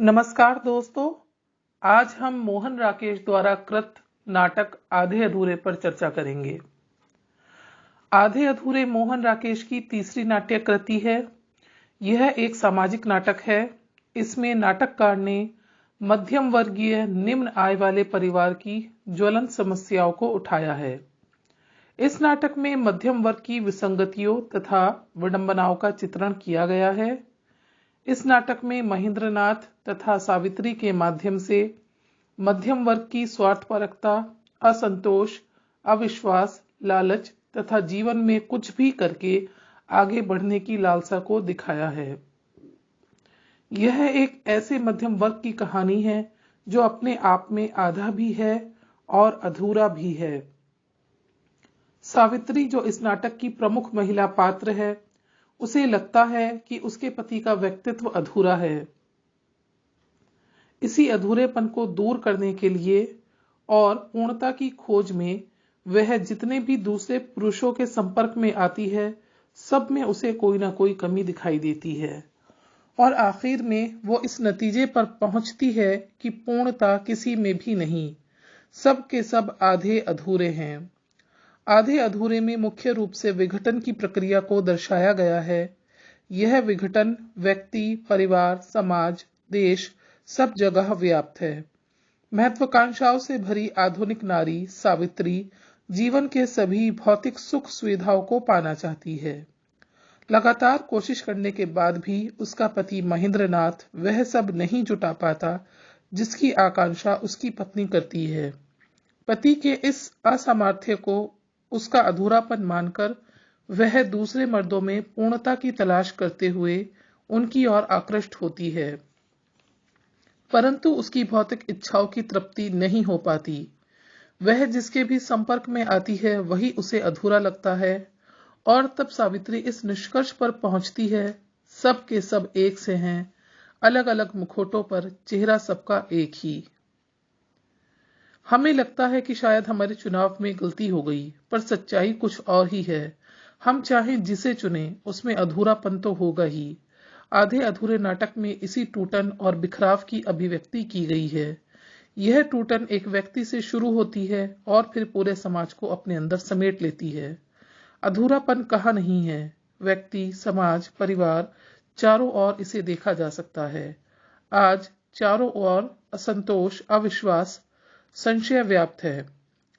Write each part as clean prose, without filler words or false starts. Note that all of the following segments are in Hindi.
नमस्कार दोस्तों। आज हम मोहन राकेश द्वारा कृत नाटक आधे अधूरे पर चर्चा करेंगे। आधे अधूरे मोहन राकेश की तीसरी नाट्य कृति है। यह एक सामाजिक नाटक है। इसमें नाटककार ने मध्यम वर्गीय निम्न आय वाले परिवार की ज्वलंत समस्याओं को उठाया है। इस नाटक में मध्यम वर्ग की विसंगतियों तथा विडंबनाओं का चित्रण किया गया है। इस नाटक में महेंद्रनाथ तथा सावित्री के माध्यम से मध्यम वर्ग की स्वार्थपरकता, असंतोष, अविश्वास, लालच तथा जीवन में कुछ भी करके आगे बढ़ने की लालसा को दिखाया है। यह एक ऐसे मध्यम वर्ग की कहानी है जो अपने आप में आधा भी है और अधूरा भी है। सावित्री, जो इस नाटक की प्रमुख महिला पात्र है, उसे लगता है कि उसके पति का व्यक्तित्व अधूरा है। इसी अधूरेपन को दूर करने के लिए और पूर्णता की खोज में वह जितने भी दूसरे पुरुषों के संपर्क में आती है, सब में उसे कोई ना कोई कमी दिखाई देती है और आखिर में वो इस नतीजे पर पहुंचती है कि पूर्णता किसी में भी नहीं, सब के सब आधे अधूरे हैं। आधे अधूरे में मुख्य रूप से विघटन की प्रक्रिया को दर्शाया गया है। यह विघटन व्यक्ति, परिवार, समाज, देश सब जगह व्याप्त है। महत्वाकांक्षाओं से भरी आधुनिक नारी सावित्री जीवन के सभी भौतिक सुख सुविधाओं को पाना चाहती है। लगातार कोशिश करने के बाद भी उसका पति महेंद्रनाथ वह सब नहीं जुटा पाता जिसकी आकांक्षा उसकी पत्नी करती है। पति के इस असामर्थ्य को उसका अधूरापन मानकर वह दूसरे मर्दों में पूर्णता की तलाश करते हुए उनकी ओर आकृष्ट होती है, परंतु उसकी भौतिक इच्छाओं की तृप्ति नहीं हो पाती। वह जिसके भी संपर्क में आती है वही उसे अधूरा लगता है और तब सावित्री इस निष्कर्ष पर पहुंचती है, सब के सब एक से हैं, अलग अलग मुखौटों पर चेहरा सबका एक ही। हमें लगता है कि शायद हमारे चुनाव में गलती हो गई, पर सच्चाई कुछ और ही है। हम चाहें जिसे चुने, उसमें अधूरापन तो होगा ही। आधे अधूरे नाटक में इसी टूटन और बिखराव की अभिव्यक्ति की गई है। यह टूटन एक व्यक्ति से शुरू होती है और फिर पूरे समाज को अपने अंदर समेट लेती है। अधूरापन कहाँ नहीं है, व्यक्ति, समाज, परिवार चारों ओर इसे देखा जा सकता है। आज चारों ओर असंतोष, अविश्वास, संशय व्याप्त है।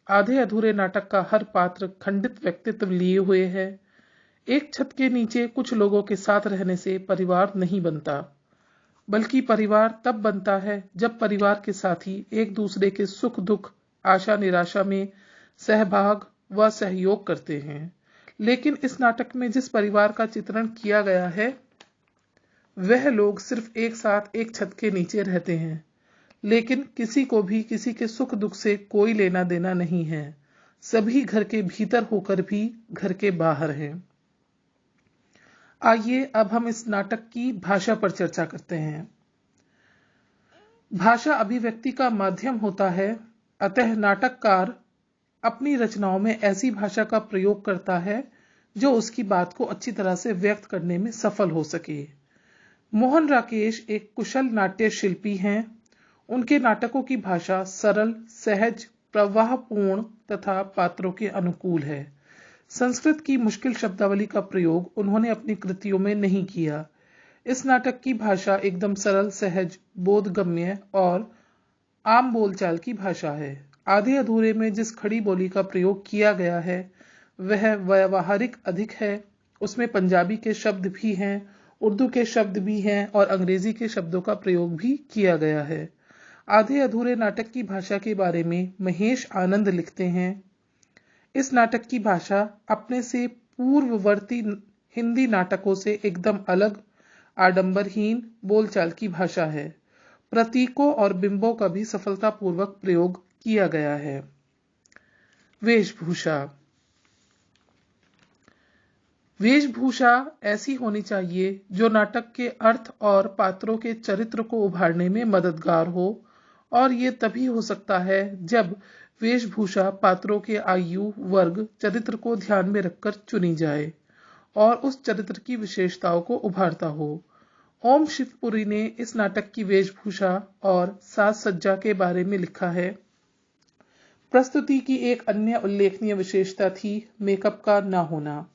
आधे अधूरे नाटक का हर पात्र खंडित व्यक्तित्व लिए हुए है। एक छत के नीचे कुछ लोगों के साथ रहने से परिवार नहीं बनता, बल्कि परिवार तब बनता है जब परिवार के साथी एक दूसरे के सुख दुख, आशा निराशा में सहभाग व सहयोग करते हैं। लेकिन इस नाटक में जिस परिवार का चित्रण किया गया है, वह लोग सिर्फ एक साथ एक छत के नीचे रहते हैं, लेकिन किसी को भी किसी के सुख दुख से कोई लेना देना नहीं है। सभी घर के भीतर होकर भी घर के बाहर हैं। आइए अब हम इस नाटक की भाषा पर चर्चा करते हैं। भाषा अभिव्यक्ति का माध्यम होता है, अतः नाटककार अपनी रचनाओं में ऐसी भाषा का प्रयोग करता है जो उसकी बात को अच्छी तरह से व्यक्त करने में सफल हो सके। मोहन राकेश एक कुशल नाट्य शिल्पी हैं। उनके नाटकों की भाषा सरल, सहज, प्रवाहपूर्ण तथा पात्रों के अनुकूल है। संस्कृत की मुश्किल शब्दावली का प्रयोग उन्होंने अपनी कृतियों में नहीं किया। इस नाटक की भाषा एकदम सरल, सहज, बोधगम्य और आम बोलचाल की भाषा है। आधे अधूरे में जिस खड़ी बोली का प्रयोग किया गया है वह व्यावहारिक अधिक है। उसमें पंजाबी के शब्द भी हैं, उर्दू के शब्द भी हैं और अंग्रेजी के शब्दों का प्रयोग भी किया गया है। आधे अधूरे नाटक की भाषा के बारे में महेश आनंद लिखते हैं, इस नाटक की भाषा अपने से पूर्ववर्ती हिंदी नाटकों से एकदम अलग, आडंबरहीन बोलचाल की भाषा है। प्रतीकों और बिंबों का भी सफलतापूर्वक प्रयोग किया गया है। वेशभूषा वेशभूषा ऐसी होनी चाहिए जो नाटक के अर्थ और पात्रों के चरित्र को उभारने में मददगार हो, और ये तभी हो सकता है जब वेशभूषा पात्रों के आयु, वर्ग, चरित्र को ध्यान में रखकर चुनी जाए और उस चरित्र की विशेषताओं को उभारता हो। ओम शिवपुरी ने इस नाटक की वेशभूषा और साज सज्जा के बारे में लिखा है। प्रस्तुति की एक अन्य उल्लेखनीय विशेषता थी मेकअप का न होना।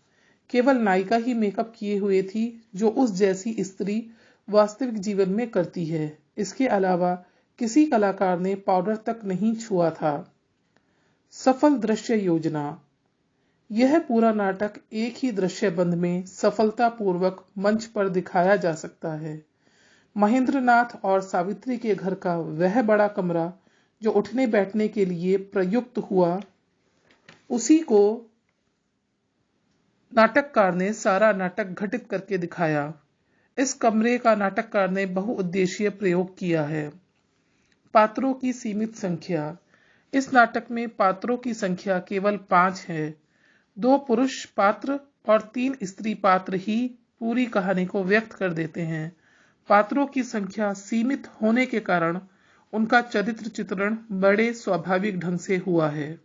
केवल नायिका ही मेकअप किए हुए थी, जो उस जैसी स्त्री वास्तविक जीवन में करती है। इसके अलावा किसी कलाकार ने पाउडर तक नहीं छुआ था। सफल दृश्य योजना। यह पूरा नाटक एक ही दृश्य बंद में सफलतापूर्वक मंच पर दिखाया जा सकता है। महेंद्रनाथ और सावित्री के घर का वह बड़ा कमरा जो उठने बैठने के लिए प्रयुक्त हुआ, उसी को नाटककार ने सारा नाटक घटित करके दिखाया। इस कमरे का नाटककार ने बहुउद्देशीय प्रयोग किया है। पात्रों की सीमित संख्या। इस नाटक में पात्रों की संख्या केवल 5 है। 2 पुरुष पात्र और 3 स्त्री पात्र ही पूरी कहानी को व्यक्त कर देते हैं। पात्रों की संख्या सीमित होने के कारण उनका चरित्र चित्रण बड़े स्वाभाविक ढंग से हुआ है।